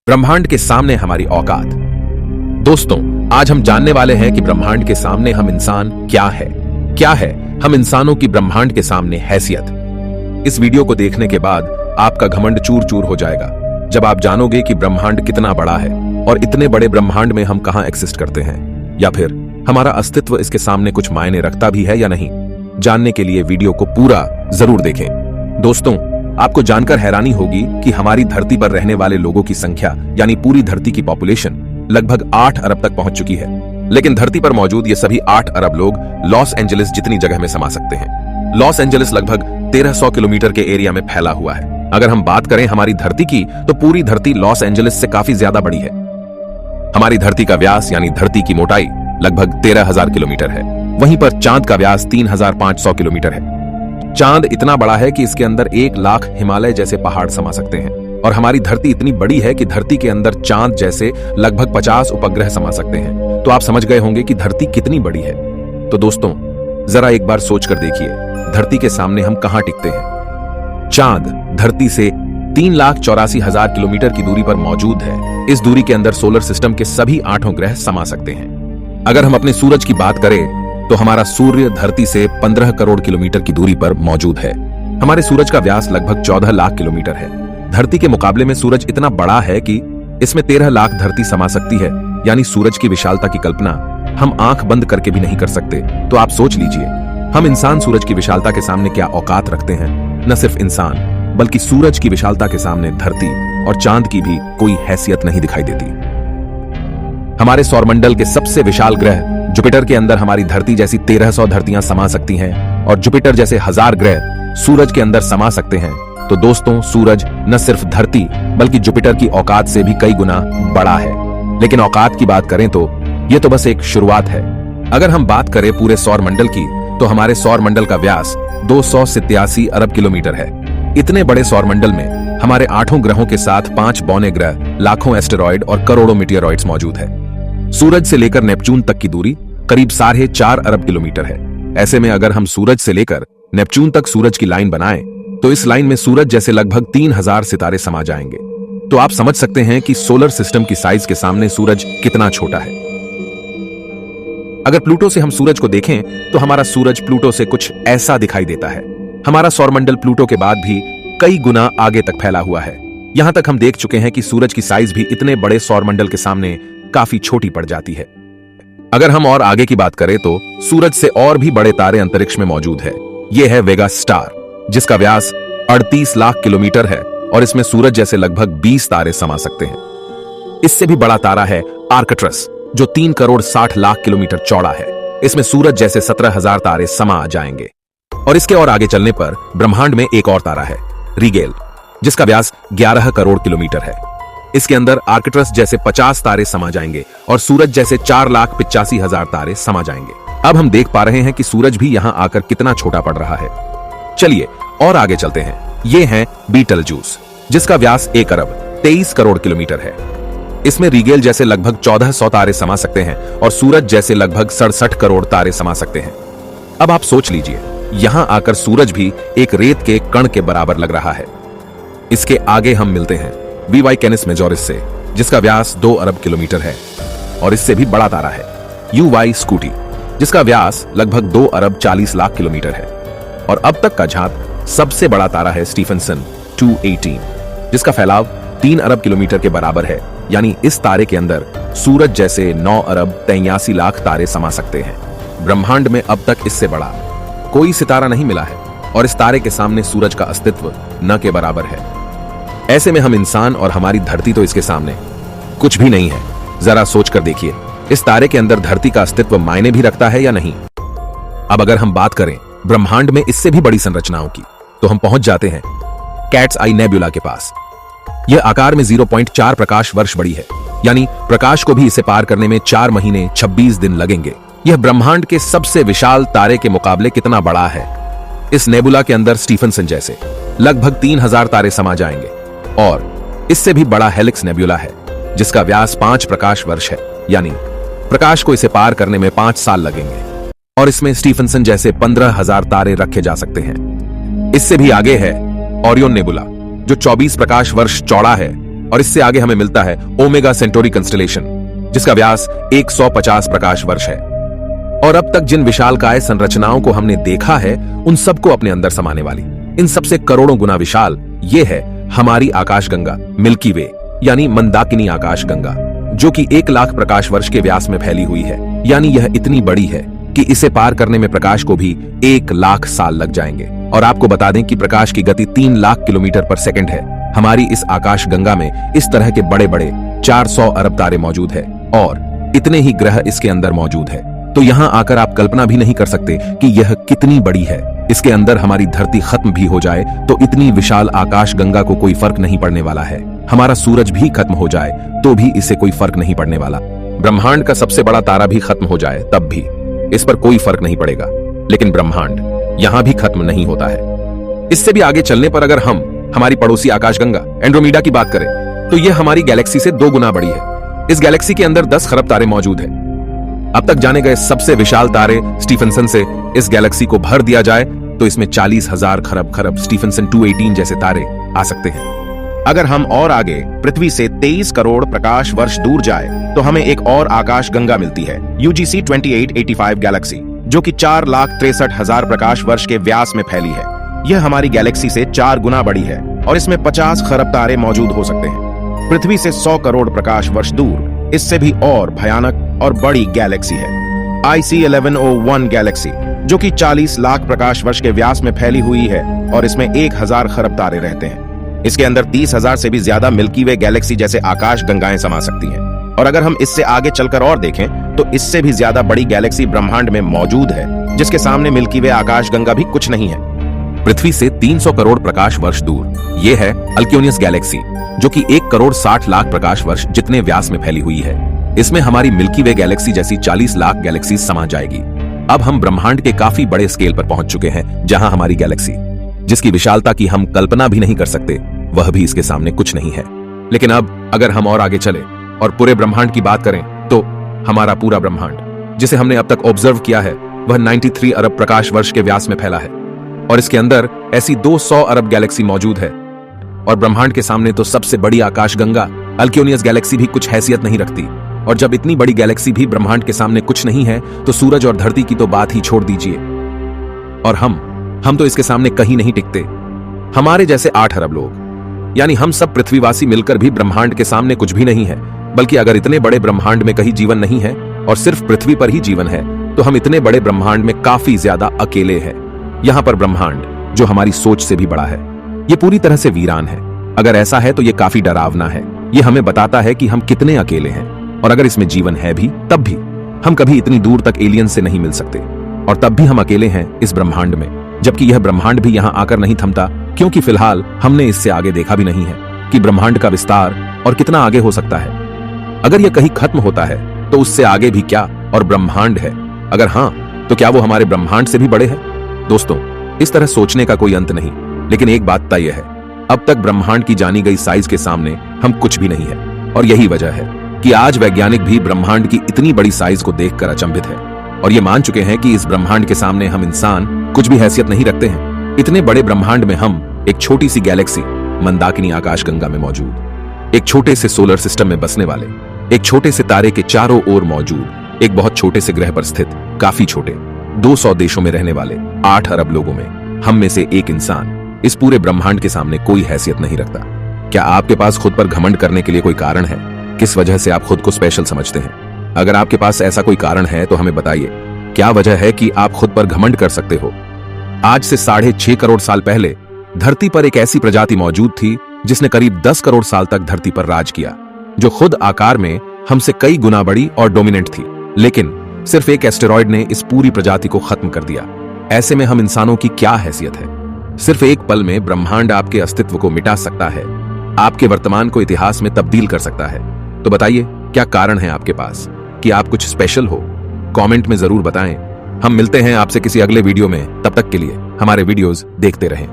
ब्रह्मांड के सामने हमारी औकात। दोस्तों, आज हम जानने वाले हैं कि ब्रह्मांड के सामने हम इंसान क्या है हम इंसानों की ब्रह्मांड के सामने हैसियत। इस वीडियो को देखने के बाद आपका घमंड चूर चूर हो जाएगा जब आप जानोगे कि ब्रह्मांड कितना बड़ा है और इतने बड़े ब्रह्मांड में हम कहां एक्सिस्ट करते हैं, या फिर हमारा अस्तित्व इसके सामने कुछ मायने रखता भी है या नहीं। जानने के लिए वीडियो को पूरा जरूर देखें। दोस्तों, आपको जानकर हैरानी होगी कि हमारी धरती पर रहने वाले लोगों की संख्या यानी पूरी धरती की पॉपुलेशन लगभग 8 अरब तक पहुंच चुकी है। लेकिन धरती पर मौजूद ये सभी 8 अरब लोग लॉस एंजलिस जितनी जगह में समा सकते हैं। लॉस एंजलिस लगभग 1300 किलोमीटर के एरिया में फैला हुआ है। अगर हम बात करें हमारी धरती की, तो पूरी धरती लॉस एंजलिस से काफी ज्यादा बड़ी है। हमारी धरती का व्यास यानी धरती की मोटाई लगभग 13,000 किलोमीटर है। वहीं पर चांद का व्यास 3,500 किलोमीटर है। चांद इतना बड़ा है कि इसके अंदर 1 लाख हिमालय जैसे पहाड़ समा सकते हैं। और हमारी धरती इतनी बड़ी है कि धरती के अंदर चांद जैसे लगभग 50 उपग्रह समा सकते हैं। तो आप समझ गए होंगे कि धरती कितनी बड़ी है। तो दोस्तों, जरा एक बार सोच कर देखिए, धरती के सामने हम कहां टिकते हैं। चांद धरती से 3,84,000 किलोमीटर की दूरी पर मौजूद है। इस दूरी के अंदर सोलर सिस्टम के सभी 8 ग्रह समा सकते हैं। अगर हम अपने सूरज की बात करें तो हमारा सूर्य धरती से 15 करोड़ किलोमीटर की दूरी पर मौजूद है। हमारे सूरज का व्यास लगभग 14 लाख किलोमीटर है। धरती के मुकाबले में सूरज इतना बड़ा है कि इसमें 13 लाख धरती समा सकती है। यानी सूरज की विशालता की कल्पना हम आंख बंद करके भी नहीं कर सकते। तो आप सोच लीजिए, हम इंसान सूरज की विशालता के सामने क्या औकात रखते हैं। न सिर्फ इंसान बल्कि सूरज की विशालता के सामने धरती और चांद की भी कोई हैसियत नहीं दिखाई देती। हमारे सौरमंडल के सबसे विशाल ग्रह जुपिटर के अंदर हमारी धरती जैसी 1300 धरतियां समा सकती हैं और जुपिटर जैसे 1000 ग्रह सूरज के अंदर समा सकते हैं। तो दोस्तों, सूरज न सिर्फ धरती बल्कि जुपिटर की औकात से भी कई गुना बड़ा है। लेकिन औकात की बात करें तो यह तो बस एक शुरुआत है। अगर हम बात करें पूरे सौरमंडल की, तो हमारे सौरमंडल का व्यास 287 अरब किलोमीटर है। इतने बड़े सौरमंडल में हमारे 8 ग्रहों के साथ 5 बौने ग्रह, लाखों एस्टेरॉयड और करोड़ों मीटियोरॉइड्स मौजूद है। सूरज से लेकर नेपच्यून तक की दूरी करीब 4.5 अरब किलोमीटर है। ऐसे में अगर हम सूरज से लेकर नेपच्यून तक सूरज की लाइन बनाएं, तो इस लाइन में सूरज जैसे लगभग 3000 सितारे समा जाएंगे। तो आप समझ सकते हैं कि सोलर सिस्टम की साइज के सामने सूरज कितना छोटा है। अगर प्लूटो से हम सूरज को देखें, तो हमारा सूरज प्लूटो से कुछ ऐसा दिखाई देता है। हमारा सौरमंडल प्लूटो के बाद भी कई गुना आगे तक फैला हुआ है। यहां तक हम देख चुके हैं कि सूरज की साइज भी इतने बड़े सौरमंडल के सामने काफी छोटी पड़ जाती है। अगर हम और आगे की बात करें तो सूरज से और भी बड़े तारे अंतरिक्ष में मौजूद है। यह है वेगा स्टार, जिसका व्यास 38 लाख किलोमीटर है और इसमें सूरज जैसे लगभग 20 तारे समा सकते हैं। इससे भी बड़ा तारा है आर्कट्रस, जो 3 करोड़ 60 लाख किलोमीटर चौड़ा है। इसमें सूरज जैसे 17,000 तारे समा जाएंगे। और इसके और आगे चलने पर ब्रह्मांड में एक और तारा है, रिगेल, जिसका व्यास 11 करोड़ किलोमीटर है। इसके अंदर आर्कट्रस जैसे 50 तारे समा जाएंगे और सूरज जैसे 4,85,000 तारे समा जाएंगे। अब हम देख पा रहे हैं कि सूरज भी यहां आकर कितना छोटा पड़ रहा है। चलिए और आगे चलते हैं। ये है बीटलजूस, जिसका व्यास 1 अरब 23 करोड़ किलोमीटर है। इसमें रिगेल जैसे लगभग 1400 तारे समा सकते हैं और सूरज जैसे लगभग 67 करोड़ तारे समा सकते हैं। अब आप सोच लीजिए, यहां आकर सूरज भी एक रेत के कण के बराबर लग रहा है। इसके आगे हम मिलते हैं वीवाई कैनिस मेजोरिस से, जिसका व्यास 2 अरब किलोमीटर है। और इससे भी बड़ा तारा है यूवाई स्कूटी, जिसका व्यास लगभग 2 अरब 40 लाख किलोमीटर है। और अब तक का झांक सबसे बड़ा तारा है स्टीफनसन 218, जिसका फैलाव 3 अरब किलोमीटर के बराबर है। यानी इस तारे के अंदर सूरज जैसे 9 अरब 83 लाख तारे समा सकते हैं। ब्रह्मांड में अब तक इससे बड़ा कोई सितारा नहीं मिला है और इस तारे के सामने सूरज का अस्तित्व न के बराबर है। ऐसे में हम इंसान और हमारी धरती तो इसके सामने कुछ भी नहीं है। जरा सोच कर देखिए, इस तारे के अंदर धरती का अस्तित्व मायने भी रखता है या नहीं। अब अगर हम बात करें ब्रह्मांड में इससे भी बड़ी संरचनाओं की, तो हम पहुंच जाते हैं कैट्स आई नेबुला के पास। यह आकार में 0.4 प्रकाश वर्ष बड़ी है। यानी प्रकाश को भी इसे पार करने में 4 महीने 26 दिन लगेंगे। यह ब्रह्मांड के सबसे विशाल तारे के मुकाबले कितना बड़ा है। इस नेबुला के अंदर स्टीफनसन जैसे लगभग 3000 तारे समा जाएंगे। और इससे भी बड़ा हेलिक्स नेबुला है, जिसका व्यास 5 प्रकाश वर्ष है। यानी प्रकाश को इसे पार करने में 5 साल लगेंगे। और इसमें स्टीफनसन जैसे 15,000 तारे रखे जा सकते हैं। इससे भी आगे है ओरियन नेबुला, जो 24 प्रकाश वर्ष चौड़ा है और इससे आगे हमें मिलता है ओमेगा सेंटोरी कंस्टेलेशन, जिसका व्यास 150 प्रकाश वर्ष है। और अब तक जिन विशालकाय संरचनाओं को हमने देखा है उन सबको अपने अंदर समाने वाली, इन सबसे करोड़ों गुना विशाल ये है हमारी आकाशगंगा मिल्की वे, यानी मंदाकिनी आकाशगंगा, जो कि 1 लाख प्रकाश वर्ष के व्यास में फैली हुई है। यानी यह इतनी बड़ी है कि इसे पार करने में प्रकाश को भी 1 लाख साल लग जाएंगे। और आपको बता दें कि प्रकाश की गति 3 लाख किलोमीटर पर सेकंड है। हमारी इस आकाशगंगा में इस तरह के बड़े बड़े 400 अरब तारे मौजूद है और इतने ही ग्रह इसके अंदर मौजूद है। तो यहाँ आकर आप कल्पना भी नहीं कर सकते कि यह कितनी बड़ी है। इसके अंदर हमारी धरती खत्म भी हो जाए तो इतनी विशाल आकाशगंगा को कोई फर्क नहीं पड़ने वाला है। हमारा सूरज भी खत्म हो जाए तो भी इसे कोई फर्क नहीं पड़ने वाला। ब्रह्मांड का सबसे बड़ा तारा भी खत्म हो जाए तब भी इस पर कोई फर्क नहीं पड़ेगा। लेकिन ब्रह्मांड यहां भी खत्म नहीं होता है। इससे भी आगे चलने पर अगर हम हमारी पड़ोसी आकाशगंगा एंड्रोमेडा की बात करें तो यह हमारी गैलेक्सी से 2 गुना बड़ी है। इस गैलेक्सी के अंदर 10 खरब तारे मौजूद हैं। अब तक जाने गए सबसे विशाल तारे स्टीफनसन से इस गैलेक्सी को भर दिया जाए तो इसमें 40,000 खरब स्टीफनसन 218 जैसे तारे आ सकते हैं। अगर हम और आगे पृथ्वी से 23 करोड़ प्रकाश वर्ष दूर जाए तो हमें एक और आकाशगंगा मिलती है, UGC 2885 गैलेक्सी, जो कि 4,63,000 प्रकाश वर्ष के व्यास में फैली है। यह हमारी गैलेक्सी से 4 गुना बड़ी है और इसमें 50 खरब तारे मौजूद हो सकते हैं। पृथ्वी से 100 करोड़ प्रकाश वर्ष दूर इससे भी और भयानक और बड़ी गैलेक्सी है, IC 1101 गैलेक्सी, जो कि 40 लाख प्रकाश वर्ष के व्यास में फैली हुई है और इसमें 1000 खरब तारे रहते हैं। इसके अंदर 30,000 से भी ज्यादा मिल्की वे गैलेक्सी जैसे आकाश गंगाएं समा सकती हैं। और अगर हम इससे आगे चलकर और देखें तो इससे भी ज्यादा बड़ी गैलेक्सी ब्रह्मांड में मौजूद है, जिसके सामने मिल्की वे आकाश गंगा भी कुछ नहीं है। पृथ्वी से 300 करोड़ प्रकाश वर्ष दूर ये है अल्क्योनियस गैलेक्सी, जो कि 1 करोड़ 60 लाख प्रकाश वर्ष जितने व्यास में फैली हुई है। इसमें हमारी मिल्की वे गैलेक्सी जैसी 40 लाख गैलेक्सी समा जाएगी। अब हम ब्रह्मांड के काफी बड़े स्केल पर पहुंच चुके हैं, जहां हमारी गैलेक्सी, जिसकी विशालता की हम कल्पना भी नहीं कर सकते, वह भी इसके सामने कुछ नहीं है। लेकिन अब अगर हम और आगे चले और पूरे ब्रह्मांड की बात करें तो हमारा पूरा ब्रह्मांड, जिसे हमने अब तक ऑब्जर्व किया है, वह 93 अरब प्रकाश वर्ष के व्यास में फैला है और इसके अंदर ऐसी 200 अरब गैलेक्सी मौजूद है। और ब्रह्मांड के सामने तो सबसे बड़ी आकाशगंगा अल्क्योनियस गैलेक्सी भी कुछ हैसियत नहीं रखती। और जब इतनी बड़ी गैलेक्सी भी ब्रह्मांड के सामने कुछ नहीं है तो सूरज और धरती की तो बात ही छोड़ दीजिए। और हम तो इसके सामने कहीं नहीं टिकते। हमारे जैसे 8 अरब लोग, यानी हम सब पृथ्वीवासी मिलकर भी ब्रह्मांड के सामने कुछ भी नहीं है। बल्कि अगर इतने बड़े ब्रह्मांड में कहीं जीवन नहीं है और सिर्फ पृथ्वी पर ही जीवन है तो हम इतने बड़े ब्रह्मांड में काफी ज्यादा अकेले हैं। यहाँ पर ब्रह्मांड, जो हमारी सोच से भी बड़ा है, ये पूरी तरह से वीरान है। अगर ऐसा है तो ये काफी डरावना है। ये हमें बताता है कि हम कितने अकेले हैं। और अगर इसमें जीवन है भी तब भी हम कभी इतनी दूर तक एलियन से नहीं मिल सकते। और तब भी हम अकेले हैं इस ब्रह्मांड में, जबकि यह ब्रह्मांड भी यहाँ आकर नहीं थमता, क्योंकि फिलहाल हमने इससे आगे देखा भी नहीं है कि ब्रह्मांड का विस्तार और कितना आगे हो सकता है। अगर यह कहीं खत्म होता है तो उससे आगे भी क्या और ब्रह्मांड है? अगर हाँ, तो क्या वो हमारे ब्रह्मांड से भी बड़े हैं? दोस्तों, इस तरह सोचने का कोई अंत नहीं। लेकिन एक बात तय है, अब तक ब्रह्मांड की जानी गई साइज के सामने हम कुछ भी नहीं है। और यही वजह है कि आज वैज्ञानिक भी ब्रह्मांड की इतनी बड़ी साइज को देखकर अचंभित है और ये मान चुके हैं कि इस ब्रह्मांड के सामने हम इंसान कुछ भी हैसियत नहीं रखते हैं। इतने बड़े ब्रह्मांड में हम एक छोटी सी गैलेक्सी मंदाकिनी आकाशगंगा में मौजूद, एक छोटे से सोलर सिस्टम में बसने वाले, एक छोटे से तारे के चारों ओर मौजूद, एक बहुत छोटे से ग्रह पर स्थित, काफी छोटे 200 देशों में रहने वाले 8 अरब लोगों में हम में से एक इंसान इस पूरे ब्रह्मांड के सामने कोई हैसियत नहीं रखता। क्या आपके पास खुद पर घमंड करने के लिए कोई कारण है? किस वजह से आप खुद को स्पेशल समझते हैं? अगर आपके पास ऐसा कोई कारण है तो हमें बताइए। क्या वजह है कि आप खुद पर घमंड कर सकते हो? आज से 6.5 करोड़ साल पहले धरती पर एक ऐसी प्रजाति मौजूद थी जिसने करीब 10 करोड़ साल तक धरती पर राज किया, जो खुद आकार में हमसे कई गुना बड़ी और डोमिनेंट थी। लेकिन सिर्फ एक एस्टेरॉयड ने इस पूरी प्रजाति को खत्म कर दिया। ऐसे में हम इंसानों की क्या हैसियत है? सिर्फ एक पल में ब्रह्मांड आपके अस्तित्व को मिटा सकता है, आपके वर्तमान को इतिहास में तब्दील कर सकता है। तो बताइए, क्या कारण है आपके पास कि आप कुछ स्पेशल हो? कमेंट में जरूर बताएं। हम मिलते हैं आपसे किसी अगले वीडियो में। तब तक के लिए हमारे वीडियोस देखते रहें।